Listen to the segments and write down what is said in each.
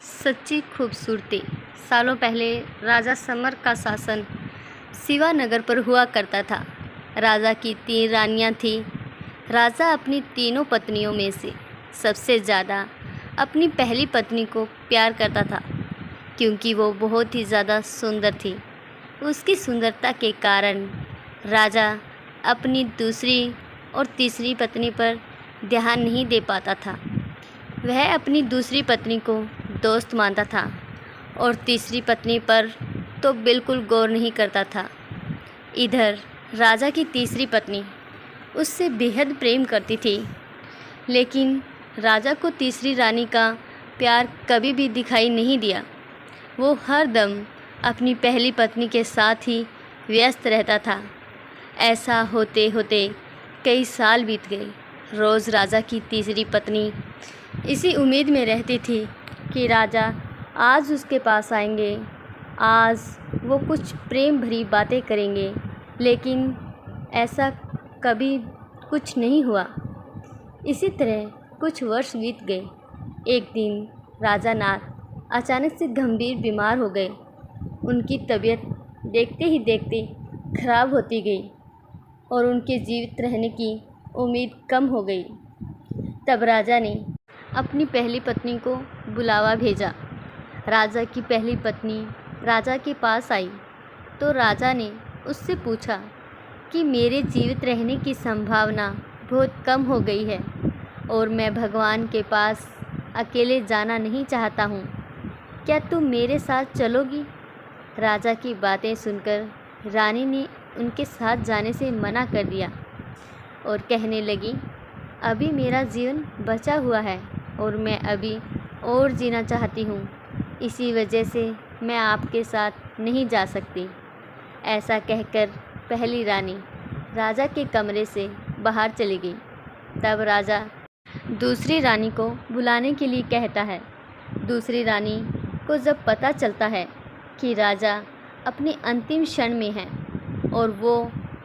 सच्ची खूबसूरती। सालों पहले राजा समर का शासन शिवानगर पर हुआ करता था। राजा की 3 रानियां थीं। राजा अपनी तीनों पत्नियों में से सबसे ज़्यादा अपनी पहली पत्नी को प्यार करता था, क्योंकि वो बहुत ही ज़्यादा सुंदर थी। उसकी सुंदरता के कारण राजा अपनी दूसरी और तीसरी पत्नी पर ध्यान नहीं दे पाता था। वह अपनी दूसरी पत्नी को दोस्त मानता था और तीसरी पत्नी पर तो बिल्कुल गौर नहीं करता था। इधर राजा की तीसरी पत्नी उससे बेहद प्रेम करती थी, लेकिन राजा को तीसरी रानी का प्यार कभी भी दिखाई नहीं दिया। वो हर दम अपनी पहली पत्नी के साथ ही व्यस्त रहता था। ऐसा होते होते कई साल बीत गए। रोज़ राजा की तीसरी पत्नी इसी उम्मीद में रहती थी कि राजा आज उसके पास आएंगे, आज वो कुछ प्रेम भरी बातें करेंगे, लेकिन ऐसा कभी कुछ नहीं हुआ। इसी तरह कुछ वर्ष बीत गए। एक दिन राजा नाथ अचानक से गंभीर बीमार हो गए। उनकी तबीयत देखते ही देखते खराब होती गई और उनके जीवित रहने की उम्मीद कम हो गई। तब राजा ने अपनी पहली पत्नी को बुलावा भेजा। राजा की पहली पत्नी राजा के पास आई तो राजा ने उससे पूछा कि मेरे जीवित रहने की संभावना बहुत कम हो गई है और मैं भगवान के पास अकेले जाना नहीं चाहता हूँ। क्या तुम मेरे साथ चलोगी? राजा की बातें सुनकर रानी ने उनके साथ जाने से मना कर दिया और कहने लगी, अभी मेरा जीवन बचा हुआ है और मैं अभी और जीना चाहती हूँ, इसी वजह से मैं आपके साथ नहीं जा सकती। ऐसा कहकर पहली रानी राजा के कमरे से बाहर चली गई। तब राजा दूसरी रानी को बुलाने के लिए कहता है। दूसरी रानी को जब पता चलता है कि राजा अपने अंतिम क्षण में हैं और वो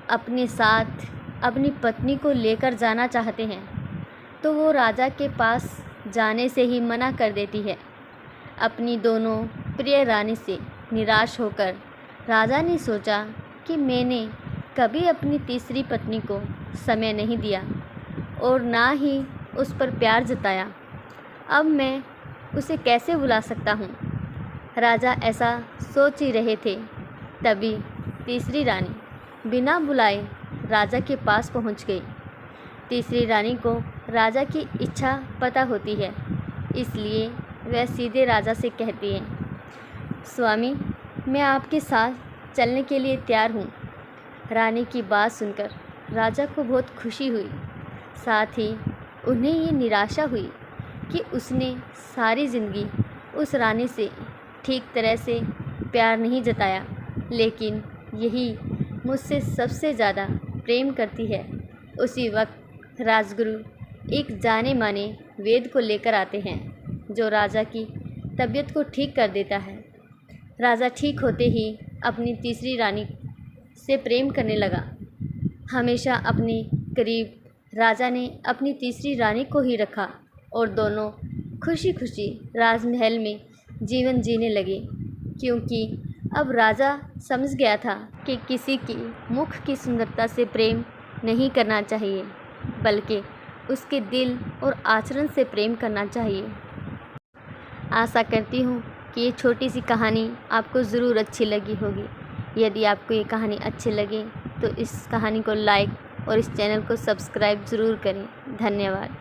अपने साथ अपनी पत्नी को लेकर जाना चाहते हैं, तो वो राजा के पास जाने से ही मना कर देती है। अपनी दोनों प्रिय रानी से निराश होकर राजा ने सोचा कि मैंने कभी अपनी तीसरी पत्नी को समय नहीं दिया और ना ही उस पर प्यार जताया। अब मैं उसे कैसे बुला सकता हूँ? राजा ऐसा सोच ही रहे थे, तभी तीसरी रानी बिना बुलाए राजा के पास पहुँच गई। तीसरी रानी को राजा की इच्छा पता होती है, इसलिए वह सीधे राजा से कहती है, स्वामी, मैं आपके साथ चलने के लिए तैयार हूँ। रानी की बात सुनकर राजा को बहुत खुशी हुई। साथ ही उन्हें ये निराशा हुई कि उसने सारी ज़िंदगी उस रानी से ठीक तरह से प्यार नहीं जताया, लेकिन यही मुझसे सबसे ज़्यादा प्रेम करती है। उसी वक्त राजगुरु एक जाने माने वेद को लेकर आते हैं, जो राजा की तबीयत को ठीक कर देता है। राजा ठीक होते ही अपनी तीसरी रानी से प्रेम करने लगा। हमेशा अपने करीब राजा ने अपनी तीसरी रानी को ही रखा और दोनों खुशी खुशी राजमहल में जीवन जीने लगे, क्योंकि अब राजा समझ गया था कि किसी की मुख की सुंदरता से प्रेम नहीं करना चाहिए, बल्कि उसके दिल और आचरण से प्रेम करना चाहिए। आशा करती हूँ कि ये छोटी सी कहानी आपको ज़रूर अच्छी लगी होगी। यदि आपको ये कहानी अच्छी लगे तो इस कहानी को लाइक और इस चैनल को सब्सक्राइब ज़रूर करें। धन्यवाद।